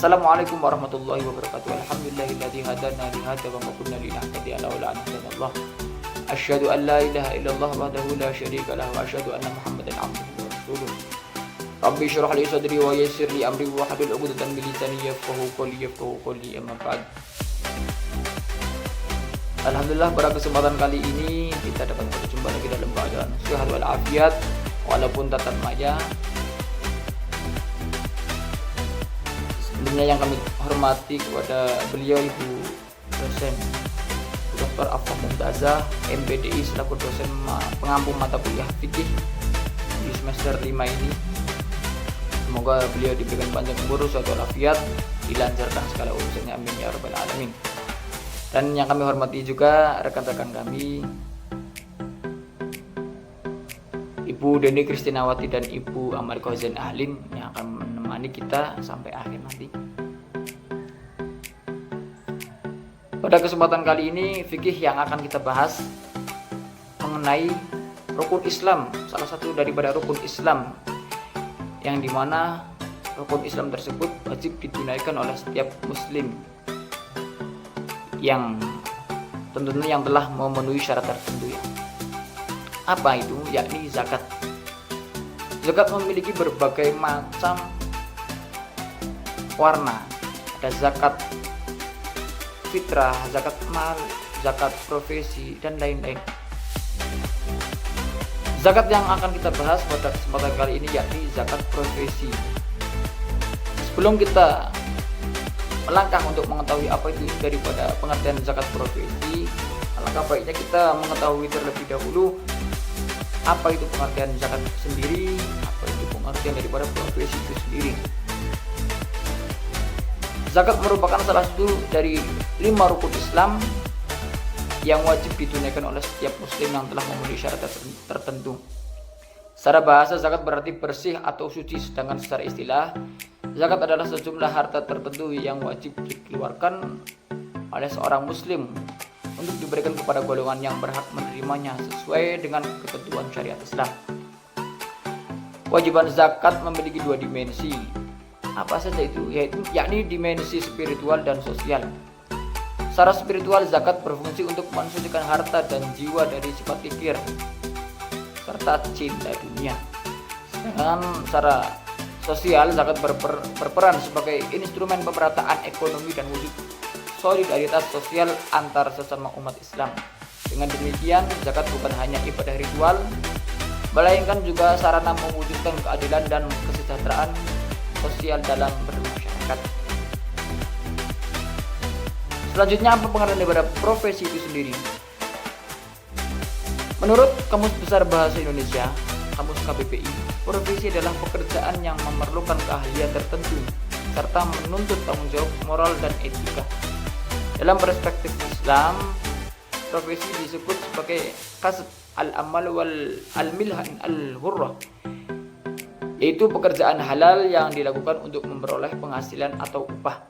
Assalamualaikum warahmatullahi wabarakatuh. Alhamdulillahilladzi hadana li hadza wa ma kunna linahtadiya laula an hadanallah. Asyhadu an la ilaha illallah wahdahu la syarika lahu wa asyhadu anna Muhammadan abduhu wa rasuluh. Rabbi shrah li sadri wa yassir li amri wa hlul 'uqdatam min lisani yafqahu qawli amma ba'd. Alhamdulillah, pada kesempatan kali ini kita dapat berjumpa lagi dalam keadaan sehat walafiat walaupun tatap maya. Sebelumnya yang kami hormati kepada beliau Ibu dosen Dr. Afah Mumtazah MPDI selaku dosen pengampu mata kuliah fikih di semester 5 ini. Semoga beliau diberikan panjang umur, sehat walafiat, dilancarkan segala urusannya, amin ya rabbal alamin. Dan yang kami hormati juga rekan-rekan kami Ibu Deni Kristinawati dan Ibu Amal Khozan Ahlin yang akan menemani kita sampai akhir nanti. Pada kesempatan kali ini fikih yang akan kita bahas mengenai rukun Islam, salah satu daripada rukun Islam yang dimana rukun Islam tersebut wajib ditunaikan oleh setiap muslim yang tentunya yang telah memenuhi syarat tertentu ya. Apa itu? Yakni zakat. Zakat memiliki berbagai macam warna. Ada zakat fitrah, zakat mal, zakat profesi, dan lain-lain. Zakat yang akan kita bahas pada kesempatan kali ini yakni zakat profesi. Sebelum kita melangkah untuk mengetahui apa itu daripada pengertian zakat profesi, alangkah baiknya kita mengetahui terlebih dahulu apa itu pengertian zakat sendiri, apa itu pengertian daripada profesi itu sendiri. Zakat merupakan salah satu dari 5 rukun Islam yang wajib ditunaikan oleh setiap muslim yang telah memenuhi syarat tertentu. Secara bahasa zakat berarti bersih atau suci, sedangkan secara istilah zakat adalah sejumlah harta tertentu yang wajib dikeluarkan oleh seorang muslim untuk diberikan kepada golongan yang berhak menerimanya sesuai dengan ketentuan syariat Islam. Kewajiban zakat memiliki 2 dimensi. Apa saja itu? Yakni dimensi spiritual dan sosial. Secara spiritual, zakat berfungsi untuk mensucikan harta dan jiwa dari sifat kikir serta cinta dunia. Sedangkan secara sosial, zakat berperan sebagai instrumen pemerataan ekonomi dan wujud solidaritas sosial antar sesama umat Islam. Dengan demikian, zakat bukan hanya ibadah ritual, melainkan juga sarana mewujudkan keadilan dan kesejahteraan sosial dalam bermasyarakat. Selanjutnya, apa pengertian daripada profesi itu sendiri? Menurut Kamus Besar Bahasa Indonesia, Kamus KBBI, profesi adalah pekerjaan yang memerlukan keahlian tertentu serta menuntut tanggung jawab moral dan etika. Dalam perspektif Islam, profesi disebut sebagai kasb al-amal wal al-milhan al-hurrah, yaitu pekerjaan halal yang dilakukan untuk memperoleh penghasilan atau upah.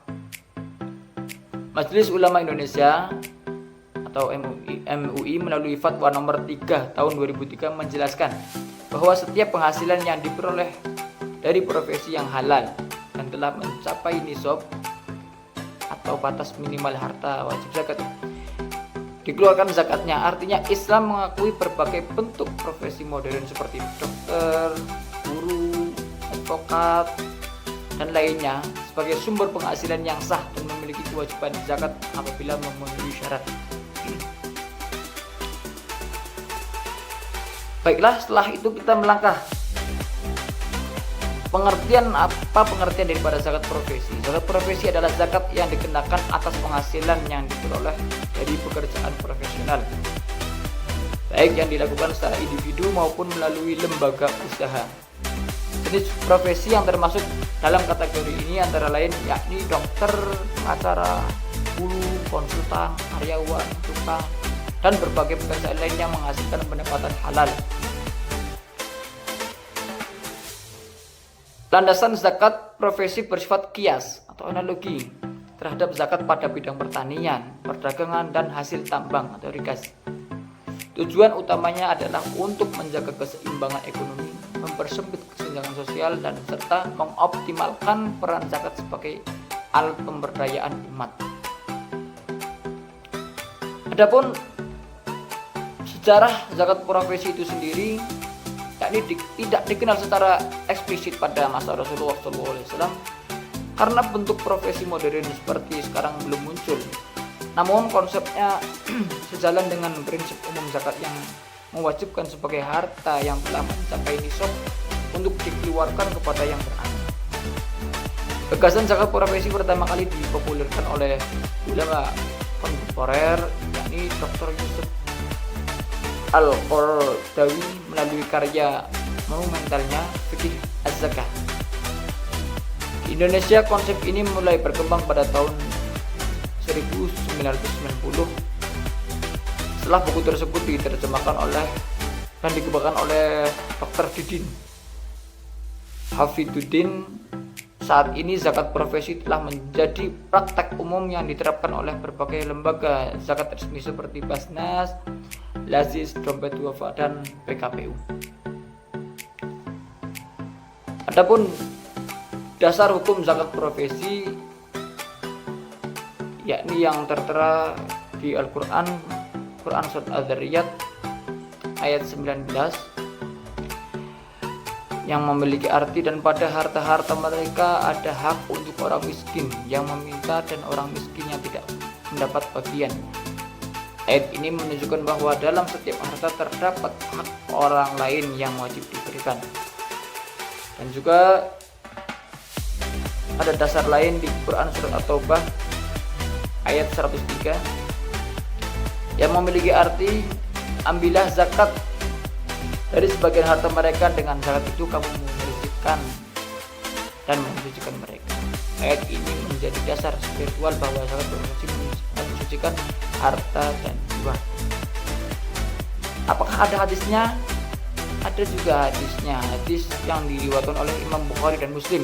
Majelis Ulama Indonesia atau MUI melalui Fatwa nomor 3 tahun 2003 menjelaskan bahwa setiap penghasilan yang diperoleh dari profesi yang halal dan telah mencapai nisab atau batas minimal harta wajib zakat dikeluarkan zakatnya. Artinya Islam mengakui berbagai bentuk profesi modern seperti dokter, guru, advokat, dan lainnya sebagai sumber penghasilan yang sah dan memiliki kewajiban zakat apabila memenuhi syarat. Baiklah, setelah itu kita melangkah pengertian daripada zakat profesi. Zakat profesi adalah zakat yang dikenakan atas penghasilan yang diperoleh dari pekerjaan profesional, baik yang dilakukan secara individu maupun melalui lembaga usaha. Jenis profesi yang termasuk dalam kategori ini antara lain yakni dokter, pengacara, guru, konsultan, karyawan, tukang, dan berbagai pekerjaan lain yang menghasilkan pendapatan halal. Landasan zakat profesi bersifat kias atau analogi terhadap zakat pada bidang pertanian, perdagangan, dan hasil tambang atau rikas. Tujuan utamanya adalah untuk menjaga keseimbangan ekonomi, mempersempit kesenjangan sosial, dan serta mengoptimalkan peran zakat sebagai alat pemberdayaan umat. Adapun sejarah zakat profesi itu sendiri yakni tidak dikenal secara eksplisit pada masa Rasulullah SAW karena bentuk profesi modern seperti sekarang belum muncul. Namun konsepnya sejalan dengan prinsip umum zakat yang mewajibkan sebagai harta yang telah mencapai nisab untuk dikeluarkan kepada yang beranak. Gagasan zakat profesi pertama kali dipopulerkan oleh ulama kontemporer yakni Dr. Yusuf Al-Qaradawi melalui karya monumentalnya Fiqh Az-Zakah. Di Indonesia konsep ini mulai berkembang pada tahun 1990 setelah buku tersebut diterjemahkan dan dikembangkan oleh Dr. Didin Hafiduddin. Saat ini zakat profesi telah menjadi praktek umum yang diterapkan oleh berbagai lembaga zakat resmi seperti Basnas, Lazis, Dompet Duafa, dan PKPU. Adapun dasar hukum zakat profesi yakni yang tertera di Al-Quran, Quran Surat Az-Zariyat ayat 19, yang memiliki arti dan pada harta-harta mereka ada hak untuk orang miskin yang meminta dan orang miskin yang tidak mendapat bagian. Ayat ini menunjukkan bahwa dalam setiap harta terdapat hak orang lain yang wajib diberikan. Dan juga ada dasar lain di Quran Surat At-Taubah ayat 103 yang memiliki arti ambillah zakat dari sebagian harta mereka, dengan zakat itu kamu membersihkan dan mensucikan mereka. Ayat ini menjadi dasar spiritual bahwa zakat mensucikan harta dan jiwa. Apakah ada hadisnya? Ada juga hadisnya, hadis yang diriwayatkan oleh Imam Bukhari dan Muslim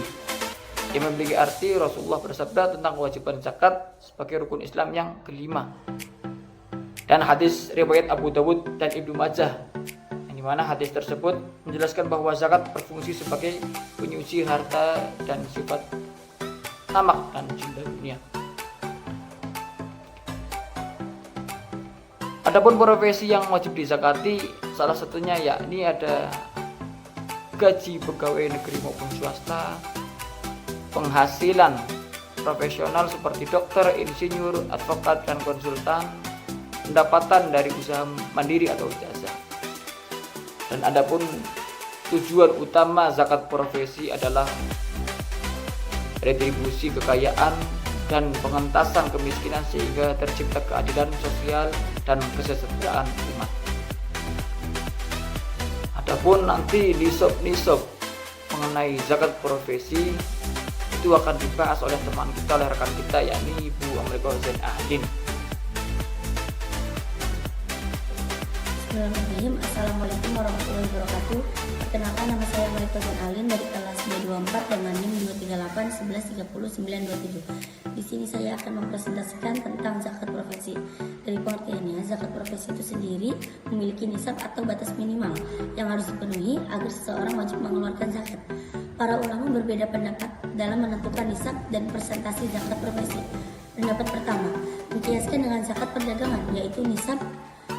yang memiliki arti Rasulullah bersabda tentang kewajiban zakat sebagai rukun Islam yang kelima. Dan hadis riwayat Abu Dawud dan Ibnu Majah, di mana hadis tersebut menjelaskan bahwa zakat berfungsi sebagai penyuci harta dan sifat tamak dan cinta dunia. Adapun profesi yang wajib dizakati salah satunya yakni ada gaji pegawai negeri maupun swasta, penghasilan profesional seperti dokter, insinyur, advokat, dan konsultan, pendapatan dari usaha mandiri atau jasa. Dan adapun tujuan utama zakat profesi adalah retribusi kekayaan dan pengentasan kemiskinan sehingga tercipta keadilan sosial dan kesejahteraan umat. Adapun nanti nisab mengenai zakat profesi itu akan dibahas oleh teman kita, oleh rekan kita yakni Ibu Amriko Zain Ahdin. Bismillahirrahmanirrahim. Assalamualaikum warahmatullahi wabarakatuh. Perkenalkan, nama saya Amriko Zain Ahdin dari kelas B24 dengan NIM 238 1130 927. Di sini saya akan mempresentasikan tentang zakat profesi. Dari pengertiannya, zakat profesi itu sendiri memiliki nisab atau batas minimal yang harus dipenuhi agar seseorang wajib mengeluarkan zakat. Para ulama berbeda pendapat dalam menentukan nisab dan persentase zakat profesi. Pendapat pertama, dikiaskan dengan zakat perdagangan, yaitu nisab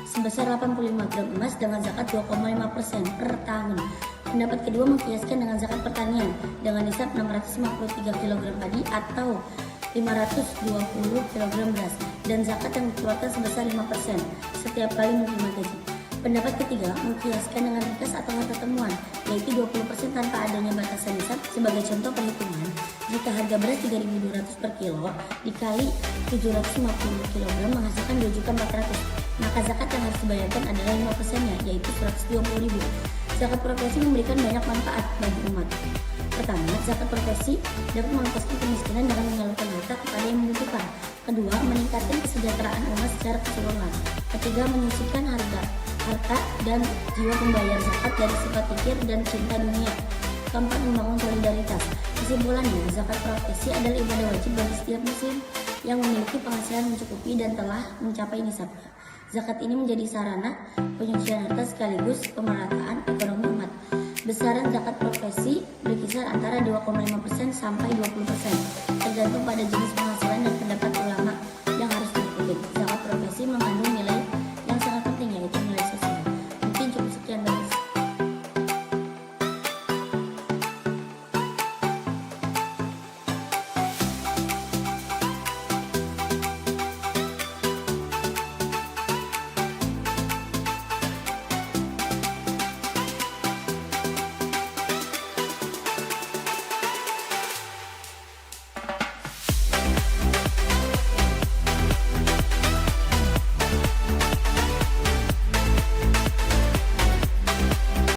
sebesar 85 gram emas dengan zakat 2,5% per tahun. Pendapat kedua mengkiaskan dengan zakat pertanian dengan nisab 653 kg padi atau 520 kg beras dan zakat yang dikeluarkan sebesar 5% setiap kali menerima gaji. Pendapat ketiga mengkiaskan dengan ringkas atau harga temuan, yaitu 20% tanpa adanya batasan nisab. Sebagai contoh perhitungan, jika harga beras 3.200 per kilo dikali 750 kg menghasilkan 2.400.000, maka zakat yang harus dibayarkan adalah 5%-nya, yaitu 120.000. Zakat profesi memberikan banyak manfaat bagi umat. Pertama, zakat profesi dapat mengentaskan kemiskinan dengan menyalurkan harta kepada yang membutuhkan. Kedua, meningkatkan kesejahteraan umat secara keseluruhan. Ketiga, menyucikan harta dan jiwa pembayar zakat dari sifat pikir dan cinta dunia. Keempat, membangun solidaritas. Kesimpulannya, zakat profesi adalah ibadah wajib bagi setiap muslim yang memiliki penghasilan mencukupi dan telah mencapai nisab. Zakat ini menjadi sarana penyucian harta sekaligus pemerataan ekonomi umat. Besaran zakat profesi berkisar antara 2,5% sampai 20%, tergantung pada jenis penghasilan dan pendapat ulama yang harus diikuti. Zakat profesi mengandung